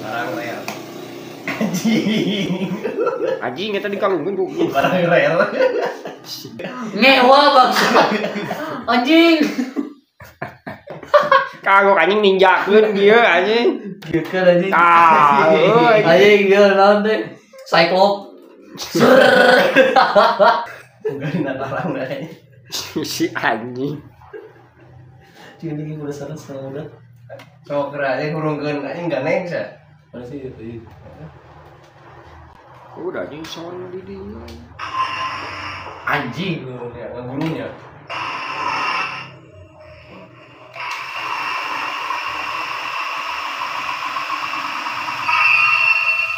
barang rare. Anjing kita dikalungin kok. Barang rare. Ngewa bangsa. Anjing. Kagok anjing ninjakeun dieu anjing. Geukeun anjing. Euy. Anjing dia naon teh? Cyclops. Enggak natalang dah. Si anjing. Cing ini udah sana setengah udah. Sok kira aja kurungkeun anjing ganeng sa. Masih itu. Udah anjing son di dieu. Anjing. Ya ngebunuhnya.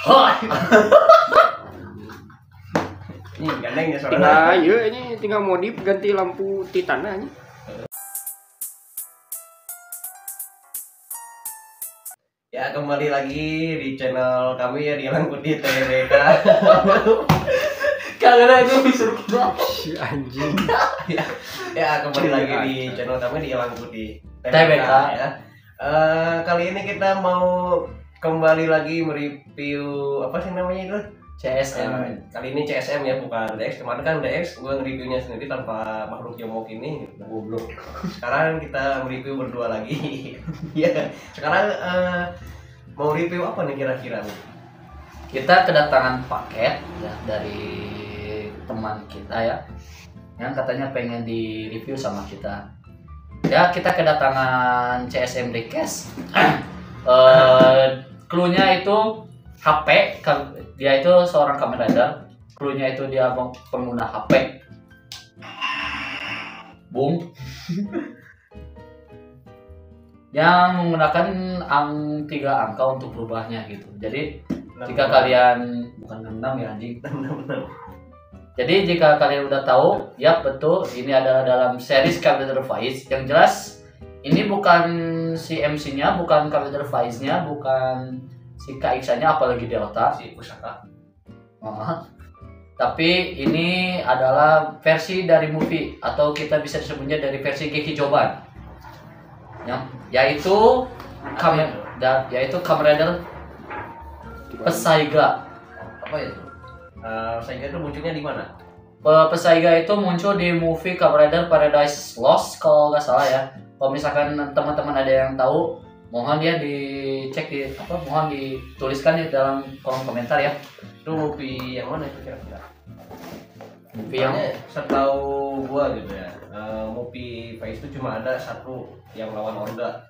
Hoi. Ini ganeng ya Tinggal suaranya. ieu ini tinggal modif ganti lampu titan aja. Ya kembali lagi di channel kami ya di Langkuti TBK. Kagak itu disuruh kita. Si anjing. Ya kembali lagi di channel kami di Langkuti TBK. ya. Kali ini kita mau kembali lagi mereview apa sih namanya itu? CSM. Kali ini CSM ya, bukan DX. Kemarin kan DX gue nge-reviewnya sendiri tanpa makhluk Yomok ini. Goblok. Sekarang kita mereview berdua lagi. Ya. Sekarang mau review apa nih kira-kira? Kita kedatangan paket ya dari teman kita ya, yang katanya pengen di review sama kita. Ya kita kedatangan CSM Request. Cluenya itu HP, dia itu seorang Kamen Rider. Cluenya itu dia pengguna HP. Boom. Yang menggunakan 3 angka untuk berubahnya gitu. Jadi jika kalian bukan 6 ya anjing. Jadi jika kalian udah tahu, ya betul ini adalah dalam series Kamen Rider Faiz. Yang jelas ini bukan si MC-nya, bukan Kamen Rider Faiz-nya, bukan si KX-nya, apalagi Delta. Si Pusaka. Tapi ini adalah versi dari movie atau kita bisa disebutnya dari versi Geki Joban. Yaitu Kamen Rider Pesaiga. Apa ya itu? Saya itu munculnya di mana? Pesaiga itu muncul di movie Kamen Rider Paradise Lost kalau nggak salah ya. Kalau misalkan teman-teman ada yang tahu, mohon ya dicek mohon dituliskan di dalam kolom komentar ya. Itu movie yang mana itu kira-kira? Movie yang setahu gua gitu ya. Movie Faiz itu cuma ada satu yang lawan Orga.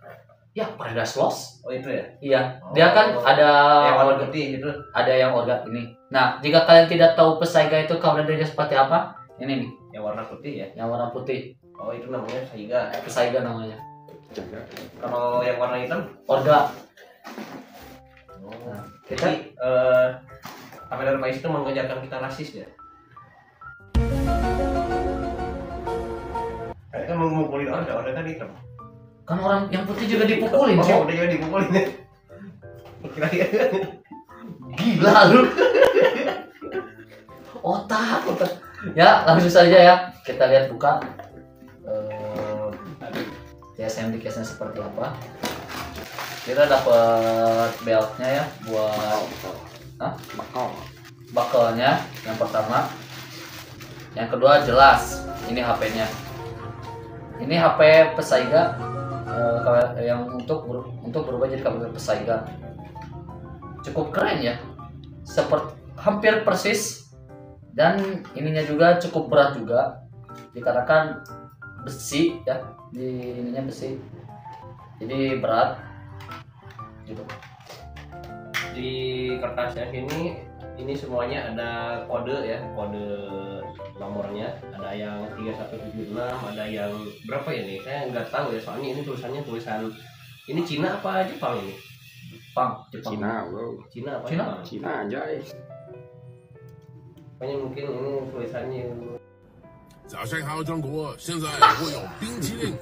ya Paradise Lost. Oh itu ya? Iya, dia kan ada yang warna putih itu. ada yang organ ini. Nah, jika kalian tidak tahu Pesaiga itu Kamen Rider seperti apa, ini nih, Yang warna putih ya? yang warna putih, Oh itu namanya Saiga. Pesaiga namanya. Kalau yang warna hitam? Orga. Oh. Nah, Jadi Kamen Rider Faiz itu mengajarkan kita rasis ya? Kayaknya mau ngumpulin Orga kan hitam. kan orang yang putih juga dipukulin sih. Oh udah jadi dipukulin ya? Kira-kira Gila lu. Otak. Ya, langsung saja ya. Kita lihat buka. CSM case-nya seperti apa. Kita dapat beltnya ya buat buckle-nya yang pertama. Yang kedua jelas, ini HP-nya. Ini HP Pesaiga yang untuk berubah jadi Kamen Rider Pesaiga. Cukup keren ya. Seperti hampir persis, dan ininya juga cukup berat juga dikarenakan besi ya, di ininya besi, jadi berat gitu. di kertasnya ini semuanya ada kode ya, kode nomornya. Ada yang 3176, ada yang berapa ya nih? Saya nggak tahu ya, soalnya ini tulisannya tulisan ini Cina apa Jepang ini? Jepang. Cina, bro. Cina apa? Cina? Jepang? Cina aja. Pokoknya mungkin ini tulisannya 早上好，中国！现在我有冰淇淋。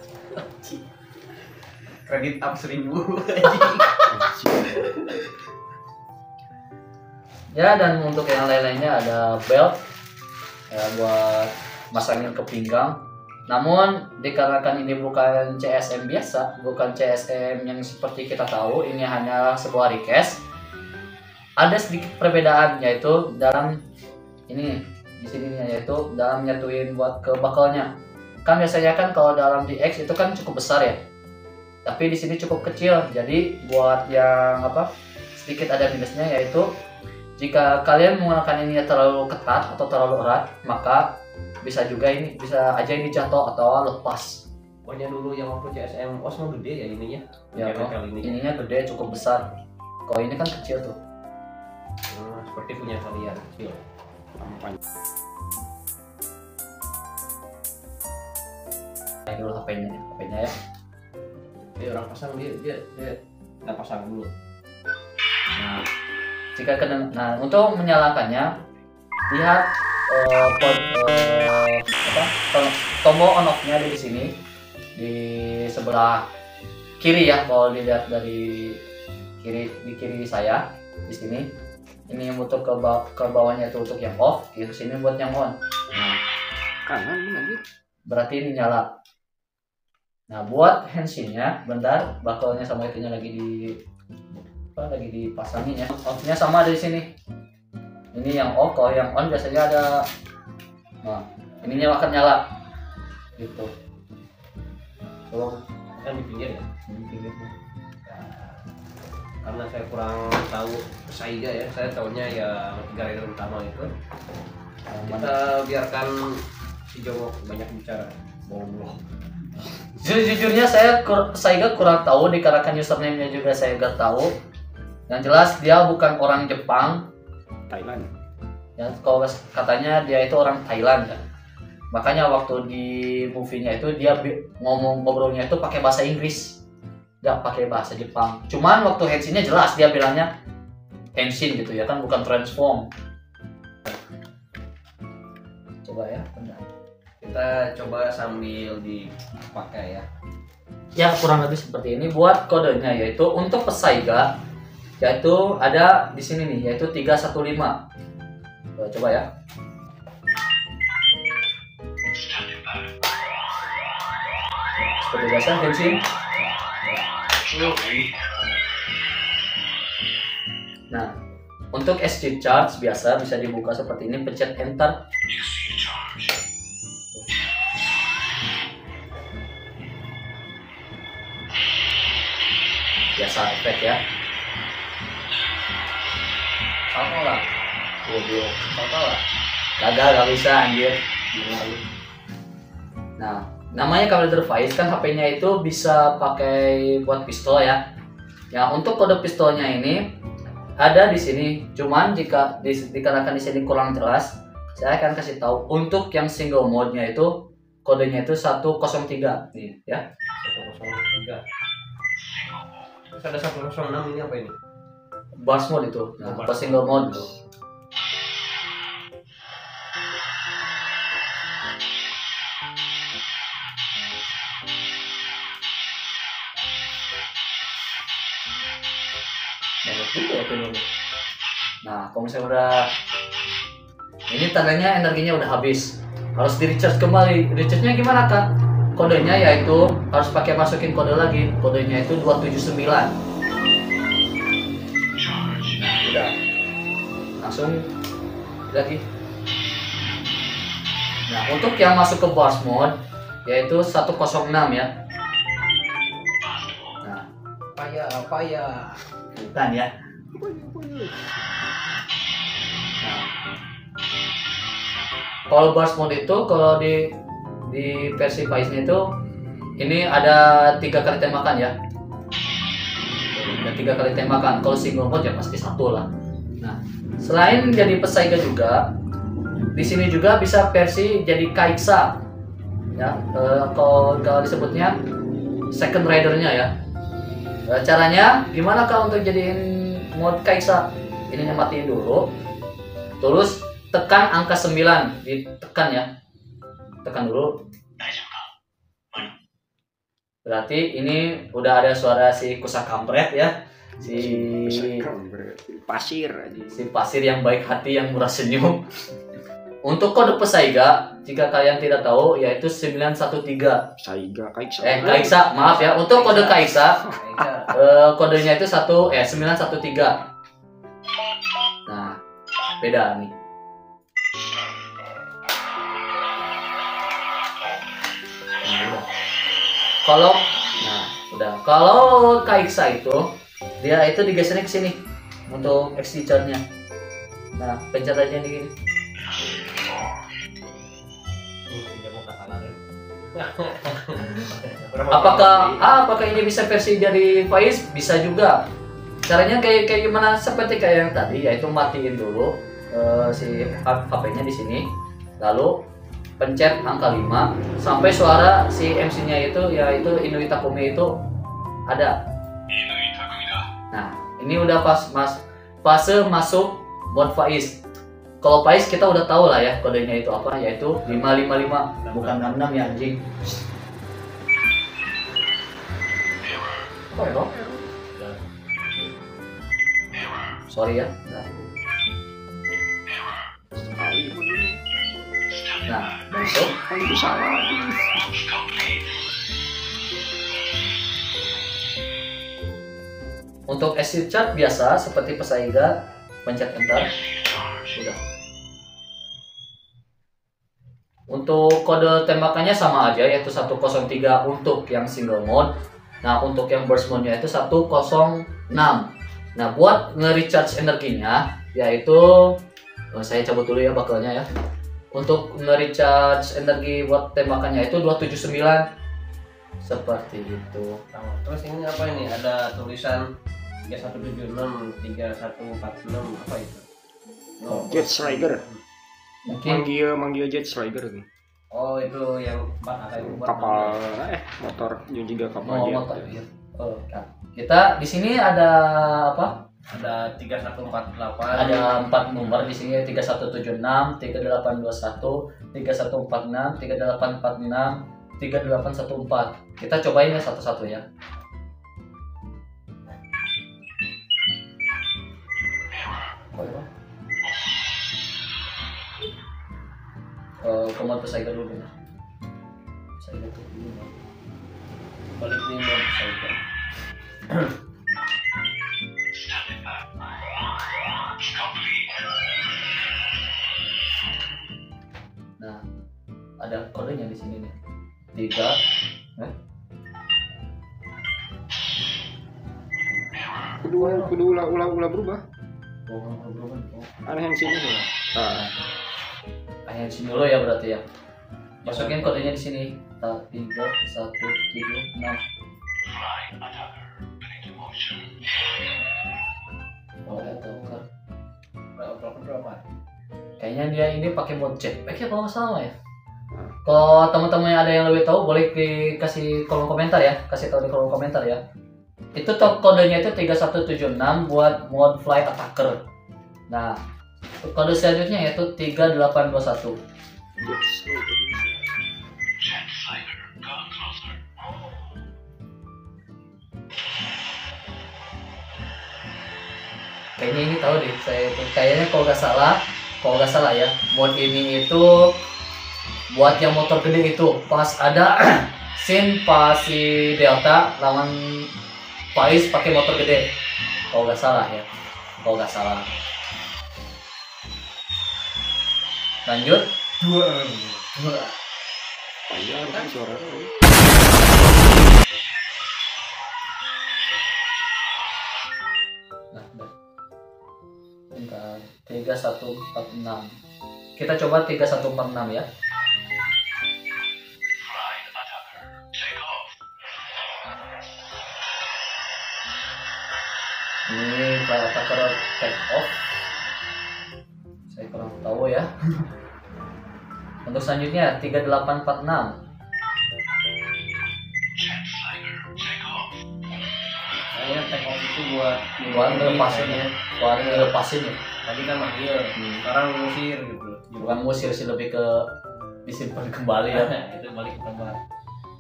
kredit up 1000. Ya, dan untuk yang lain-lainnya ada belt ya buat masangin ke pinggang. Namun dikarenakan ini bukan CSM biasa, bukan CSM yang seperti kita tahu, ini hanya sebuah request. ada sedikit perbedaan, yaitu dalam ini di sini yaitu dalam nyatuin buat ke bakalnya. Kan biasanya kan kalau dalam DX itu kan cukup besar ya, tapi di sini cukup kecil. Jadi buat yang sedikit ada minusnya, yaitu jika kalian menggunakan ini terlalu ketat atau terlalu erat, maka bisa aja ini jatuh atau lepas. Pokoknya dulu yang waktu CSM OS mah gede ya ininya. Ya, Kali ini. ininya gede, cukup besar. Kalau ini kan kecil tuh. Seperti punya kalian kecil. Ini dulu HP-nya ya. Dia orang pasang dia nggak pasang dulu. Nah, untuk menyalakannya, lihat tombol on off-nya di sini di sebelah kiri ya. Kalau dilihat dari kiri saya di sini, ini untuk ke bawahnya itu untuk yang off, di sini buat yang on. Nah, Kanan lagi. berarti ini nyala. Nah, buat handshake-nya, bentar, bakalnya sama itunya lagi dipasangin ya. Off-nya sama di sini. Ini yang off, kalau yang on biasanya ada. Nah, ininya akan nyala. Gitu. Tolong Kan di pinggir ya. Karena saya kurang tahu Saiga ya, saya tahunya yang 3 rider utama itu. Kita biarkan si Jongo banyak bicara. Jujurnya saya kurang tahu, dikarenakan username-nya juga saya nggak tahu. Yang jelas dia bukan orang Jepang, Thailand. ya kalau katanya dia itu orang Thailand kan. Makanya waktu di movie-nya itu dia ngobrolnya itu pakai bahasa Inggris, nggak pakai bahasa Jepang. Cuman waktu henshin-nya jelas dia bilangnya henshin gitu ya kan, bukan transform. Coba ya, bentar. Kita coba sambil dipakai ya. Ya kurang lebih seperti ini buat kodenya, yaitu untuk Pesaiga yaitu ada di sini nih, yaitu 315. Coba ya. Seperti biasa henshin. Nah, untuk SG charge biasa bisa dibuka seperti ini, pencet enter. Biasa efek ya. Salto lah. Salto lah. Gak bisa anjir. Nah, namanya Kamen Rider Vice kan HP-nya itu bisa pakai buat pistol ya. Ya, untuk kode pistolnya ini ada di sini. Cuman jika dikarenakan di sini kurang jelas, saya akan kasih tahu untuk yang single mode-nya itu kodenya itu 103 nih ya. 103. Terus ada 106 ini apa ini? Burst mode itu. Nah, atau single mode itu. Nah, kalau misalnya udah ini tandanya energinya udah habis, harus di recharge kembali. Recharge-nya gimana kan? Kodenya yaitu harus pakai masukin kode lagi. Kodenya itu 279. Nah, udah langsung lagi. Nah, untuk yang masuk ke burst mode yaitu 106 ya. Nah, payah. bukan ya. Nah, kalau burst mode itu kalau di versi Vice-nya itu ini ada 3 kali tembakan ya. Ada 3 kali tembakan. Kalau single mode ya pasti 1 lah. Nah, selain jadi Pesaiga juga, di sini juga bisa versi jadi Kaiksa. Ya, kalau disebutnya second rider-nya ya. Caranya gimana kah untuk jadiin mode Kaiksa? Ini matiin dulu. Terus tekan angka 9, ditekan ya. Tekan dulu. Berarti ini udah ada suara si Kusa Kampret ya. Si pasir aja. Si pasir yang baik hati, yang murah senyum. Untuk kode Pesaiga, jika kalian tidak tahu, yaitu 913. Kaiksa, maaf ya. Untuk kode Kaiksa, kodenya itu 913. beda nih. Nah, udah. Kalau udah. Kalau Kaiksa itu dia itu digesernya ke sini untuk XD charge-nya. Nah, pencet aja nih gini. Apakah ini bisa versi dari Faiz? Bisa juga. Caranya kayak gimana? Seperti kayak yang tadi, yaitu matiin dulu si HP-nya di sini, lalu pencet angka 5 sampai suara si MC-nya itu yaitu Inui Takumi itu ada. Nah, ini udah fase masuk mode Faiz. Kalau Faiz kita udah tahu lah ya kodenya itu apa, yaitu 555 bukan 66 ya anjing. Apa ya? Sorry ya. Nah, besok Kan itu salah. untuk exit chart biasa seperti Pesaiga, pencet enter. Sudah. Untuk kode tembakannya sama aja, yaitu 103 untuk yang single mode. Nah, untuk yang burst mode-nya itu 106. Nah, buat nge-recharge energinya, yaitu saya cabut dulu ya bakalnya ya. Untuk nge-recharge energi buat tembakannya itu 279. Seperti itu. Terus ini apa ini? Ada tulisan 3176, 3146 apa itu? Jet Striker. Mungkin Manggil Jet Striker tuh. Oh, itu yang 4 akan buat Kapal motor juga kapal jet. motor ya. Nah, kita di sini ada apa? ada 3148, Ada 4 nomor di sini, 3176, 3821, 3146, 3846, 3814. Kita cobain ya satu-satu ya. Komando Pesaiga dulu ya. Pesaiga tuh dulu. balik di mode Pesaiga. Nah, ada kodenya di sini nih. 3 Kudu ulah berubah. Aneh yang sini tuh. Hanya sini dulu ya berarti ya. Masukin kodenya di sini. 3 1 7 6. Oh, Berapa? kayaknya dia ini pakai mode jetpack ya kalau nggak salah ya. Kalau teman-teman ada yang lebih tahu boleh dikasih kolom komentar ya, kasih tahu di kolom komentar ya. Itu kodenya itu 3176 buat mode fly attacker. Nah, kode selanjutnya yaitu 3821. Kayaknya ini tahu deh, saya itu kayaknya kalau nggak salah ya, mode ini itu buat yang motor gede itu pas ada scene pas si Delta lawan Faiz pakai motor gede, kalau nggak salah ya, kalau nggak salah. Lanjut. Dua. Panjang kan suara. Nah, bentar. 3146. Kita coba 3146 ya. Ini fly attacker take off. Saya kurang tahu ya. Untuk selanjutnya 3846. Saya take off itu buat ngelepasin ya. Tadi kan manggil, sekarang ngusir gitu. Bukan ngusir sih, lebih ke disimpan kembali ya. Itu balik ke tempat.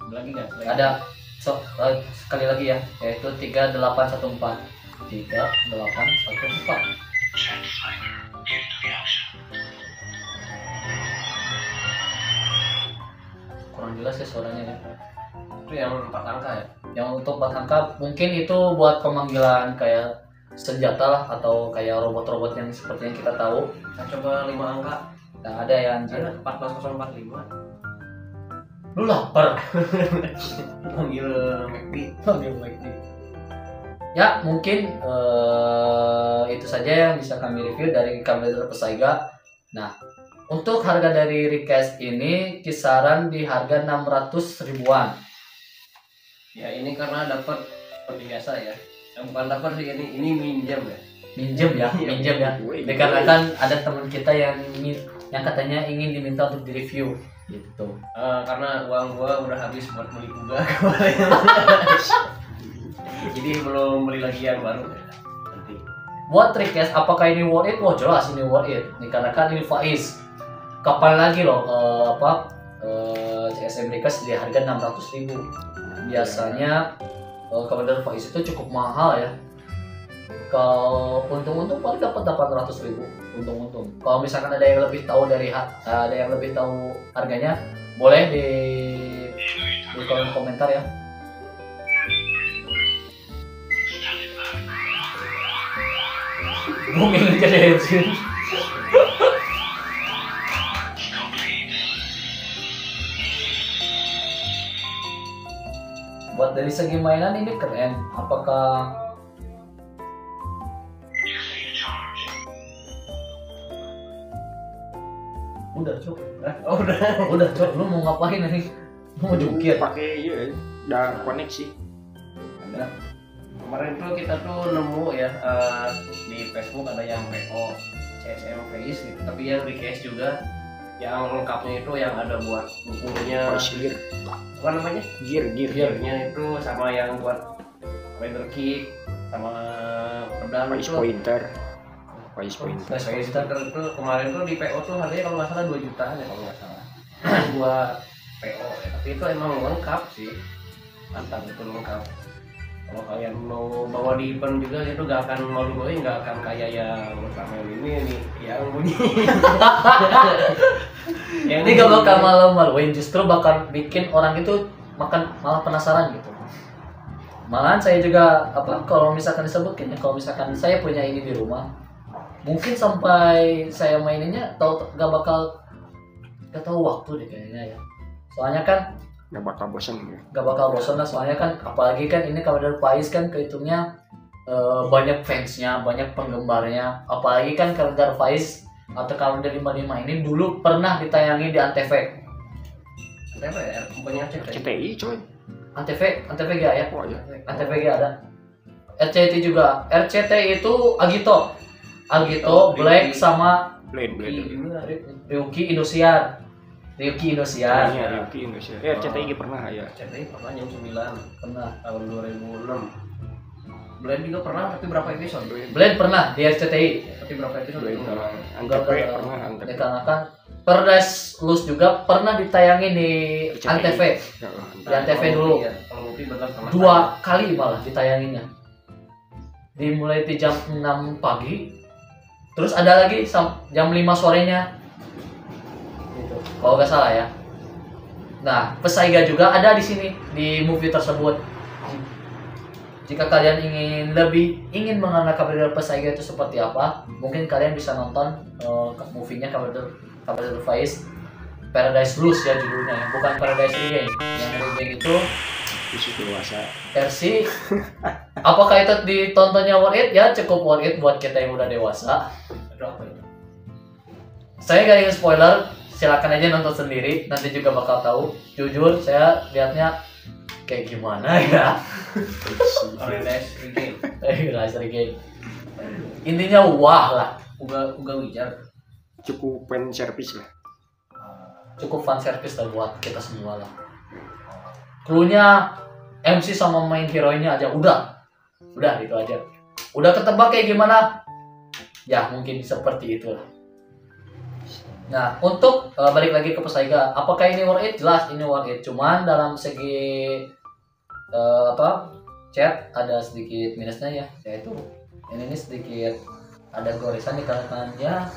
Ada lagi nggak? Ada sekali lagi ya, yaitu 3814. 3814. Kurang jelas ya suaranya ya. Itu yang 4 angka ya? Yang untuk 4 angka mungkin itu buat pemanggilan kayak senjata lah atau kayak robot-robot yang seperti yang kita tahu. Kita coba 5 angka. Nah, ada yang Ada 14045. lu lapar. Panggil McD. Ya mungkin itu saja yang bisa kami review dari Kamen Rider Pesaiga. Nah, untuk harga dari request ini kisaran di harga 600 ribuan. Ya ini karena dapat seperti biasa ya. Bukan dapat sih, ini minjem ya. Minjem ya. Dikarenakan ada teman kita yang katanya ingin diminta untuk direview gitu. Karena uang gua udah habis buat beli kuga kemarin. Jadi belum beli lagi yang baru ya. Nanti. Buat request apakah ini worth it? Wah jelas ini worth it. Dikarenakan ini Faiz. Kapan lagi loh CSM request di harga 600 ribu. Biasanya Kamen Rider Faiz itu cukup mahal ya. Kalau untung-untung paling dapat 800 ribu. Untung-untung. Kalau misalkan ada yang lebih tahu harganya, boleh di kolom komentar ya. Booming aja deh Jin. Buat dari segi mainan ini keren. Apakah udah cok? Udah cok. Lu mau ngapain nih? Lu mau jukir? Pakai udah koneksi. Ada. Kemarin tuh kita tuh nemu ya di Facebook ada yang PO CSM Face gitu, tapi yang request juga yang lengkapnya itu yang ada buat bukunya, Gear. apa namanya? Gearnya itu sama yang buat rider kick sama pedal Face itu. pointer. Face pointer itu kemarin tuh di PO tuh harganya kalau nggak salah 2 jutaan ya kalau nggak salah. Buat PO ya, tapi itu emang lengkap sih, mantap itu lengkap. Kalau kalian mau bawa di event juga itu gak akan malu-maluin, gak akan kayak yang sama ini nih yang bunyi. Ini gak bakal malu-maluin, justru bakal bikin orang itu malah penasaran gitu. Malahan saya juga kalau misalkan disebutkan ya, kalau misalkan saya punya ini di rumah, mungkin sampai saya maininnya gak tahu waktu deh kayaknya ya. Soalnya kan Gak bakal bosan ya. Gak bakal bosan lah, soalnya kan apalagi kan ini Kamen Rider Faiz kan kehitungnya banyak fansnya, banyak penggemarnya. Apalagi kan Kamen Rider Faiz atau Kamen Rider 55 ini dulu pernah ditayangi di Antv. Antv ya, punya CTI coy. Antv gak ya? Oh iya. Antv gak ada. RCT juga. RCT itu Agito, Black sama Blade. Ryuki Indosiar. Ryuki Indonesia. RCTI pernah ya. CTI pernah jam 9 Pernah. tahun 2006. Blade juga pernah, tapi berapa episode? Blade pernah di RCTI. Tapi berapa episode? Blade Enggak. Antv pernah. Dikarenakan Paradise Lost juga pernah ditayangin di Antv. Di Antv dulu. Ya, kalau Mupi benar pernah. 2 kali malah ditayanginnya. Dimulai di jam 6 pagi. Terus ada lagi jam 5 sorenya. Gitu. Kalau nggak salah ya. Nah, Pesaiga juga ada di sini di movie tersebut. Jika kalian ingin mengenal Kamen Rider Pesaiga itu seperti apa, mungkin kalian bisa nonton movie-nya Kamen Rider Faiz Paradise Lost ya judulnya, bukan Paradise Regain. Yang Regain itu dewasa. versi apakah itu ditontonnya worth it? Ya cukup worth it buat kita yang udah dewasa. Aduh, apa itu? Saya gak ingin spoiler, silakan aja nonton sendiri, nanti juga bakal tahu. Jujur saya lihatnya kayak gimana ya. Paradise Regain. Paradise Regain. Intinya wah lah, Uga Wijar. Cukup fan service lah. cukup fan service lah buat kita semua lah. Cluenya MC sama main hero-nya aja udah itu aja. Udah ketebak kayak gimana? Ya mungkin seperti itulah. Nah untuk balik lagi ke Pesaiga, apakah ini worth it? Jelas ini worth it. Cuman dalam segi chat ada sedikit minusnya ya, yaitu ini sedikit ada goresan di kalangannya.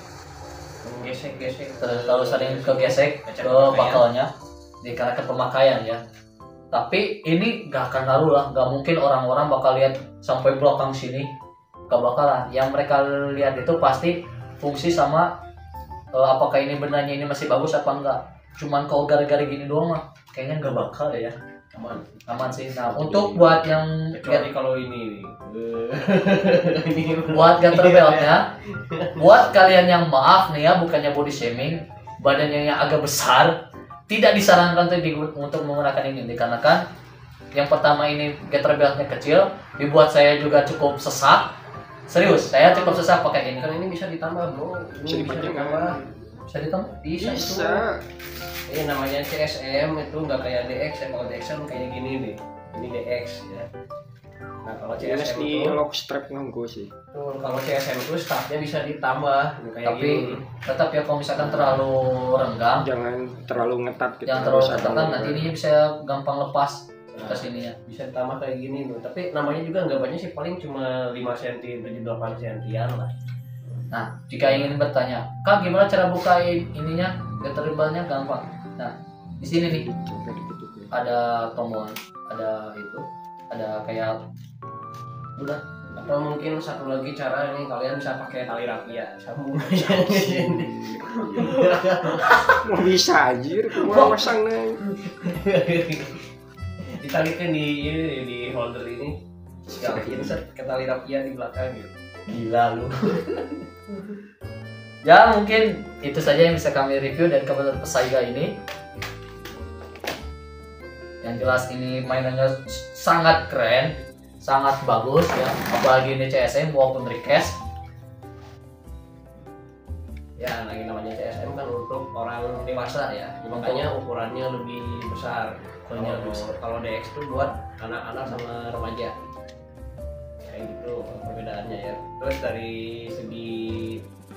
Gesek. Terlalu sering kegesek ke bakalnya dikarenakan pemakaian ya. Tapi ini gak akan ngaruh lah, gak mungkin orang-orang bakal lihat sampai belakang sini gak bakalan. Yang mereka lihat itu pasti fungsi sama apakah ini benarnya ini masih bagus apa enggak. Cuman kalau gara-gara gini doang mah kayaknya nggak bakal deh ya. Aman sih. Nah untuk buat yang kecuali kalau ini buat gator beltnya, buat kalian yang maaf nih ya, bukannya body shaming, badannya yang agak besar tidak disarankan untuk menggunakan ini dikarenakan yang pertama ini gator beltnya kecil, dibuat saya juga cukup sesak. Serius, saya cukup sesak pakai ini. Kan ini bisa ditambah bro, Bisa ini bisa dipanjang ditambah. Bisa ditambah? Bisa. Ini namanya CSM itu nggak kayak DX ya. Kalau DX kan kayak gini nih, ini DX ya. Nah kalau CSM di itu lock strap nonggo sih. tuh, kalau CSM itu strapnya bisa ditambah kayak Tapi gini. tetap ya kalau misalkan terlalu renggang, Jangan terlalu ngetat gitu. jangan terlalu ketat, nanti ininya bisa gampang lepas ke sininya. Bisa ditambah kayak gini tuh. Tapi namanya juga nggak banyak sih, paling cuma 5 cm, 7-8 cm lah. Nah, jika ingin bertanya, Kak gimana cara bukain ininya, geterbalnya gampang. Nah, di sini nih ada tombol, ada itu, ada kayak udah. Atau mungkin satu lagi cara ini kalian bisa pakai tali rapia sambung. Mau bisa anjir, gua pasang nih. Ditalikan di holder ini, sekali insert ke tali rapia di belakang gitu. Gila lu. Ya mungkin itu saja yang bisa kami review dari kabar Pesaiga ini. Yang jelas ini mainannya sangat keren, sangat bagus ya. Apalagi ini CSM walaupun request. Ya, lagi namanya CSM kan untuk orang dewasa ya, makanya ukurannya lebih besar. Kalau DX itu buat anak-anak sama remaja. Kayak gitu perbedaannya ya. Terus dari segi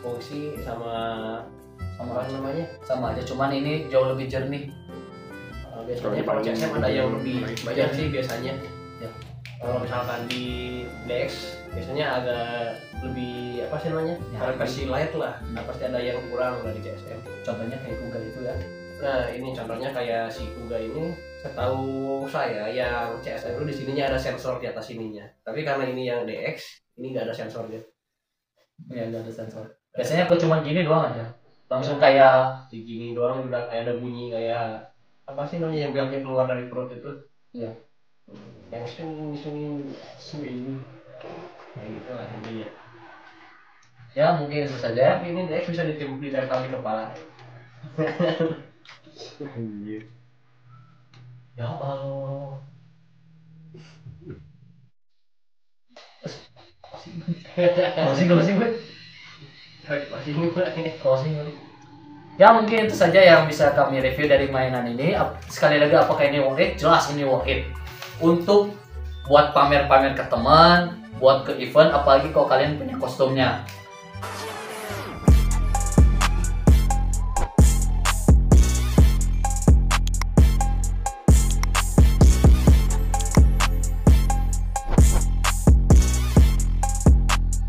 fungsi sama apa namanya? Sama aja, cuman ini jauh lebih jernih. Biasanya kalau CSM ada yang lebih banyak sih biasanya. Ya. Kalau misalkan di DX biasanya agak lebih apa sih namanya? Ya, Versi light lah. Nah, pasti ada yang kurang dari CSM. Contohnya kayak Kuga itu ya. Nah, ini contohnya kayak si Kuga ini, setahu saya yang CSM itu di sininya ada sensor di atas sininya. Tapi karena ini yang DX, ini nggak ada sensornya. Iya, nggak ada sensor. Biasanya aku cuma gini doang aja. Langsung kayak Di gini doang udah kayak ada bunyi kayak apa sih namanya yang belnya keluar dari perut itu? Iya. Yang swing. Kayak gitu lah intinya. ya mungkin itu saja. Tapi ini DX bisa ditempel dari kaki kepala. Ya Allah. Closing gue. Closing gue. Ya mungkin itu saja yang bisa kami review dari mainan ini. Sekali lagi apakah ini worth it? Jelas ini worth it. Untuk buat pamer-pamer ke teman, buat ke event, apalagi kalau kalian punya kostumnya.